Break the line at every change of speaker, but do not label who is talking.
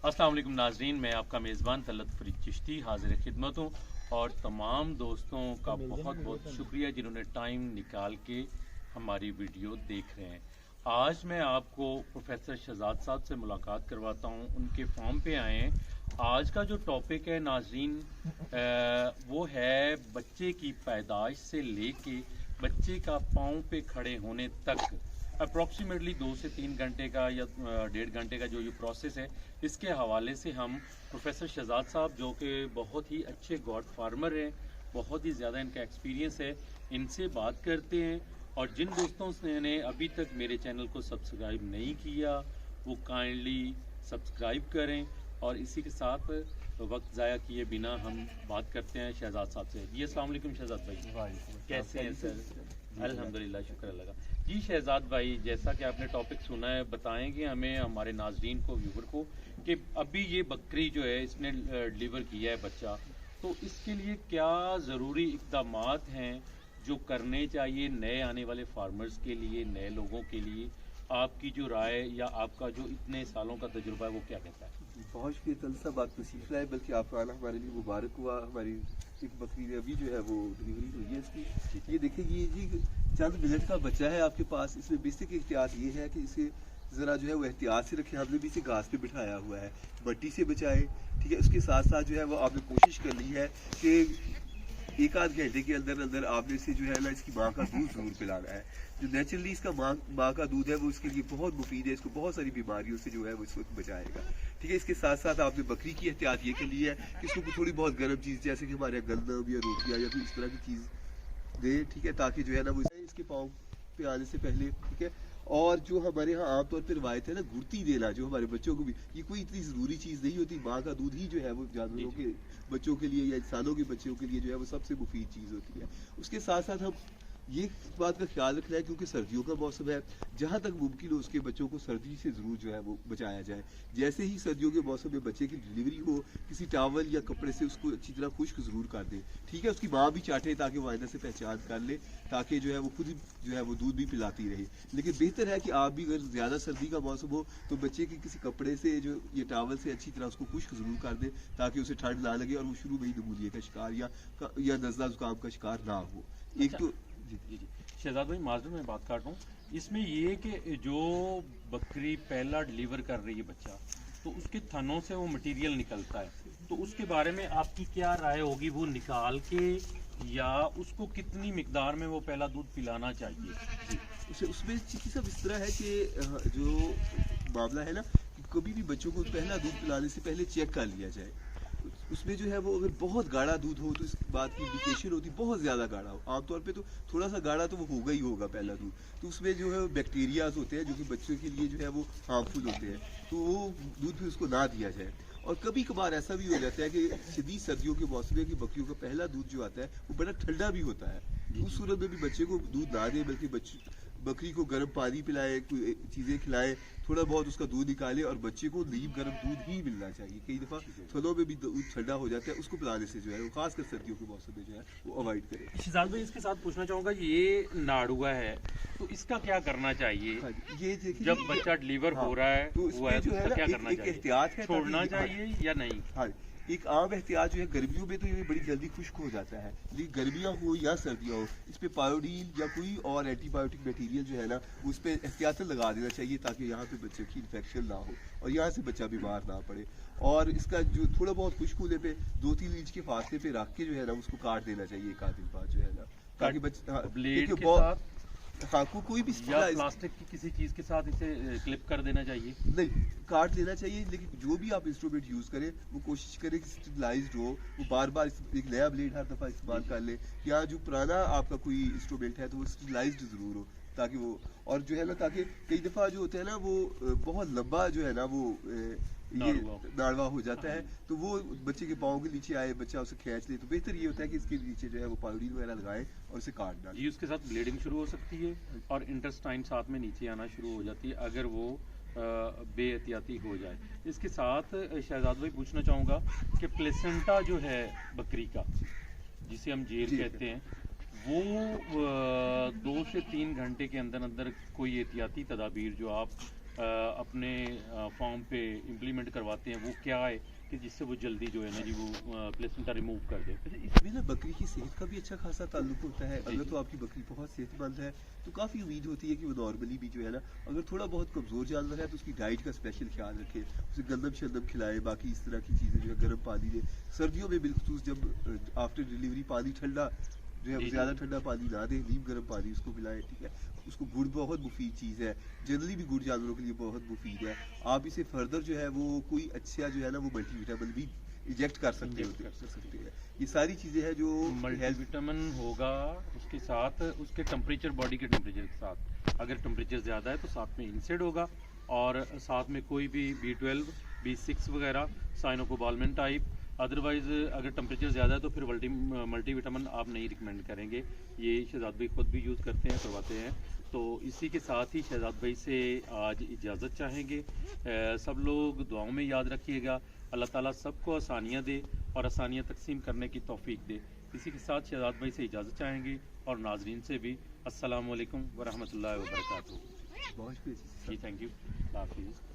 अस्सलाम वालेकुम नाजरीन, मैं आपका मेज़बान तलत फरीद चिश्ती हाजिर खिदमत हूँ और तमाम दोस्तों का बहुत बहुत शुक्रिया जिन्होंने टाइम निकाल के हमारी वीडियो देख रहे हैं। आज मैं आपको प्रोफेसर शहजाद साहब से मुलाकात करवाता हूँ, उनके फॉर्म पे आए हैं। आज का जो टॉपिक है नाजरीन वो है बच्चे की पैदाइश से लेके बच्चे का पाँव पे खड़े होने तक अप्रॉक्सीमेटली 2 से 3 घंटे का या 1.5 घंटे का जो ये प्रोसेस है, इसके हवाले से हम प्रोफेसर शहजाद साहब जो कि बहुत ही अच्छे गॉड फार्मर हैं, बहुत ही ज़्यादा इनका एक्सपीरियंस है, इनसे बात करते हैं। और जिन दोस्तों ने अभी तक मेरे चैनल को सब्सक्राइब नहीं किया वो काइंडली सब्सक्राइब करें। और इसी के साथ वक्त ज़ाया किए बिना हम बात करते हैं शहजाद साहब से। जी अस्सलाम वालेकुम शहजाद भाई, कैसे हैं सर? अल्हम्दुलिल्लाह, शुक्र अल्लाह का। जी शहजाद भाई, जैसा कि आपने टॉपिक सुना है, बताएंगे हमें, हमारे नाजरीन को, व्यूवर को, कि अभी ये बकरी जो है इसने डिलीवर किया है बच्चा, तो इसके लिए क्या ज़रूरी इक़दामात हैं जो करने चाहिए नए आने वाले फार्मर्स के लिए, नए लोगों के लिए? आपकी जो राय या आपका जो इतने सालों का तजुर्बा है वो क्या कहता है?
बहुत शुक्रिया तल साहब, बात नसीफ है, बल्कि आपका आना हमारे लिए मुबारक हुआ। हमारी एक बकरी अभी जो है वो डिलीवरी हुई है इसकी। ये देखिए, ये जी चंद मिनट का बच्चा है आपके पास। इसमें बेसिक एहतियात ये है कि इसे ज़रा जो है वो एहतियात से रखें। हमने भी इसे घास पे बिठाया हुआ है, मट्टी से बचाए, ठीक है। उसके साथ साथ जो है वो आपने कोशिश कर ली है कि 1-8 घंटे के अंदर अंदर आपने इसे जो है ना इसकी माँ का दूध ज़रूर पिलाना है। जो नेचुरली इसका माँ का दूध है वो इसके लिए बहुत मुफीद है, इसको बहुत सारी बीमारियों से जो है वो इस वक्त बचाएगा, ठीक है। इसके साथ साथ आपने बकरी की एहतियात ये के लिए है कि इसको थोड़ी बहुत गर्म चीज़ जैसे कि हमारे यहाँ गंदम या रोटियाँ या कोई इस तरह की चीज़ दे, ठीक है, ताकि जो है ना वो इसके पाँव पे आने से पहले, ठीक है। और जो हमारे यहाँ आमतौर पर रवायत है ना गुड़ती देना, जो हमारे बच्चों को भी, ये कोई इतनी ज़रूरी चीज़ नहीं होती। माँ का दूध ही जो है वो जानवरों के बच्चों के लिए या इंसानों के बच्चों के लिए जो है वो सबसे मुफीद चीज़ होती है। उसके साथ साथ हम ये बात का ख्याल रखना है क्योंकि सर्दियों का मौसम है, जहाँ तक मुमकिन हो उसके बच्चों को सर्दी से ज़रूर जो है वो बचाया जाए। जैसे ही सर्दियों के मौसम में बच्चे की डिलीवरी हो, किसी टावल या कपड़े से उसको अच्छी तरह खुश्क ज़रूर कर दें, ठीक है। उसकी माँ भी चाटे ताकि वो आइंदा से पहचान कर ले, ताकि जो है वो खुद जो है वो दूध भी पिलाती रहे। लेकिन बेहतर है कि आप भी अगर ज़्यादा सर्दी का मौसम हो तो बच्चे के किसी कपड़े से जो ये टावल से अच्छी तरह उसको खुश्क ज़रूर कर दें ताकि उसे ठंड ना लगे और वो शुरू में ही नमूनिया का शिकार या नज़ला ज़ुकाम का शिकार ना हो। एक तो
जी शहजाद भाई, माजूर मैं बात काट रहा हूँ, इसमें ये कि जो बकरी पहला डिलीवर कर रही है बच्चा, तो उसके थनों से वो मटेरियल निकलता है, तो उसके बारे में आपकी क्या राय होगी? वो निकाल के या उसको कितनी मिकदार में वो पहला दूध पिलाना चाहिए? जी
उसमें चीज़ सब इस तरह है कि जो मामला है ना कि कभी भी बच्चों को पहला दूध पिलाने से पहले चेक कर लिया जाए। उसमें जो है वो अगर बहुत गाढ़ा दूध हो तो इस बात की इंडिकेशन होती है बहुत ज़्यादा गाढ़ा हो। आमतौर पे तो थोड़ा सा गाढ़ा तो वो होगा ही होगा पहला दूध, तो उसमें जो है बैक्टीरियाज होते हैं जो कि बच्चों के लिए जो है वो हार्मफुल होते हैं, तो वो दूध भी उसको ना दिया जाए। और कभी कभार ऐसा भी हो जाता है कि शदीद सर्दियों के मौसम में कि बकरियों का पहला दूध जो आता है वो बड़ा ठंडा भी होता है। उस सूरत में भी बच्चे को दूध ना दें, बल्कि बकरी को गर्म पानी पिलाए, कोई चीज़ें खिलाएं, थोड़ा बहुत उसका दूध निकाले और बच्चे को नीम गर्म दूध ही मिलना चाहिए। कई दफ़ा फलों में भी दूध ठंडा हो जाता है, उसको पिलाने से जो है वो खासकर सर्दियों के मौसम में जो है वो अवॉइड करें।
शहजाद भाई, इसके साथ पूछना चाहूँगा, ये नाड़ुआ है तो इसका क्या करना चाहिए?
हाँ, ये देखिए
जब बच्चा डिलीवर हो रहा है
तो
हुआ है तो
जो है
उसका क्या
ना
करना
एक
चाहिए?
एहतियात है,
छोड़ना चाहिए या नहीं?
हाँ, एक आम एहतियात जो है गर्मियों में तो ये बड़ी जल्दी खुश्क हो जाता है, लेकिन गर्मियाँ हो या सर्दियाँ हो इस पर पायोडीन या कोई और एंटीबायोटिक मटेरियल जो है ना उस पर एहतियातन लगा देना चाहिए ताकि यहाँ पे बच्चे की इन्फेक्शन ना हो और यहाँ से बच्चा बीमार ना पड़े। और इसका जो थोड़ा बहुत खुश्क होने पे 2-3 इंच के फासले पे रख के जो है ना उसको काट देना चाहिए एक आध दिन बाद जो है ना, ताकि बच्चे
ब्लेड के साथ
हाँ कोई भी
या प्लास्टिक की किसी चीज़ के साथ इसे क्लिप कर देना चाहिए?
नहीं, काट लेना चाहिए, लेकिन जो भी आप इंस्ट्रूमेंट यूज़ करें वो कोशिश करें कि स्टेबलाइज्ड हो, वो बार बार एक नया ब्लेड हर दफ़ा इस्तेमाल कर ले, या जो पुराना आपका कोई इंस्ट्रूमेंट है तो वो स्टेबलाइज्ड ज़रूर हो ताकि वो, और जो है ना ताकि कई दफ़ा जो होता है ना वो बहुत लंबा जो है ना वो ये नाड़वा हो जाता है, तो वो बच्चे के पाँव के नीचे आए, बच्चा उसे खींच ले, तो बेहतर ये होता है कि इसके नीचे जो है वो पायोडीन वगैरह लगाएं और इसे काट डालें।
जी, उसके साथ ब्लीडिंग शुरू हो सकती है और इंटेस्टाइन साथ में नीचे आना शुरू हो जाती है अगर वो बेएहतियाती हो जाए। इसके साथ शहजाद भाई पूछना चाहूँगा कि प्लेसेंटा जो है बकरी का, जिसे हम जेल कहते हैं, वो 2 से 3 घंटे के अंदर अंदर कोई एहतियाती तदाबीर जो आप اپنے فارم پہ امپلیمنٹ کرواتے ہیں وہ کیا ہے کہ جس سے وہ جلدی جو ہے نا جی وہ پلیسنٹا ریموو کر دے.
اس میں نا بکری کی صحت کا بھی اچھا خاصا تعلق ہوتا ہے. اگر تو آپ کی بکری بہت صحت مند ہے تو کافی امید ہوتی ہے کہ وہ نارملی بھی جو ہے نا, اگر تھوڑا بہت کمزور جانور ہے تو اس کی ڈائٹ کا اسپیشل خیال رکھے, اسے گندم شندم کھلائے, باقی اس طرح کی چیزیں جو ہے گرم پانی دے. سردیوں میں بالخصوص جب آفٹر ڈلیوری پانی ٹھنڈا جو ہے زیادہ ٹھنڈا پانی نہ دے, نیم گرم پانی اس کو پلائے, ٹھیک ہے. اس کو گڑ بہت مفید چیز ہے, جنرلی بھی گڑ جانوروں کے لیے بہت مفید ہے. آپ اسے فردر جو ہے وہ کوئی اچھا جو ہے نا وہ ملٹی وٹامن بھی انجیکٹ کر سکتے ہیں. یہ ساری چیزیں ہیں جو
ملٹی وٹامن ہوگا اس کے ساتھ اس کے ٹمپریچر, باڈی کے ٹمپریچر کے ساتھ. اگر ٹمپریچر زیادہ ہے تو ساتھ میں انسیڈ ہوگا, اور ساتھ میں کوئی بھی B12 B6 وغیرہ سائنوکوبالمن ٹائپ. ادروائز اگر ٹمپریچر زیادہ ہے تو پھر ملٹی وٹامن آپ نہیں ریکمینڈ کریں گے. یہ شہزاد بھائی خود بھی یوز کرتے ہیں, کرواتے ہیں. تو اسی کے ساتھ ہی شہزاد بھائی سے آج اجازت چاہیں گے. سب لوگ دعاؤں میں یاد رکھیے گا. اللہ تعالیٰ سب کو آسانیاں دے اور آسانیاں تقسیم کرنے کی توفیق دے. اسی کے ساتھ شہزاد بھائی سے اجازت چاہیں گے اور ناظرین سے بھی. السلام علیکم ورحمۃ اللہ وبرکاتہ.
بہت
جی تھینک یو. اللہ حافظ.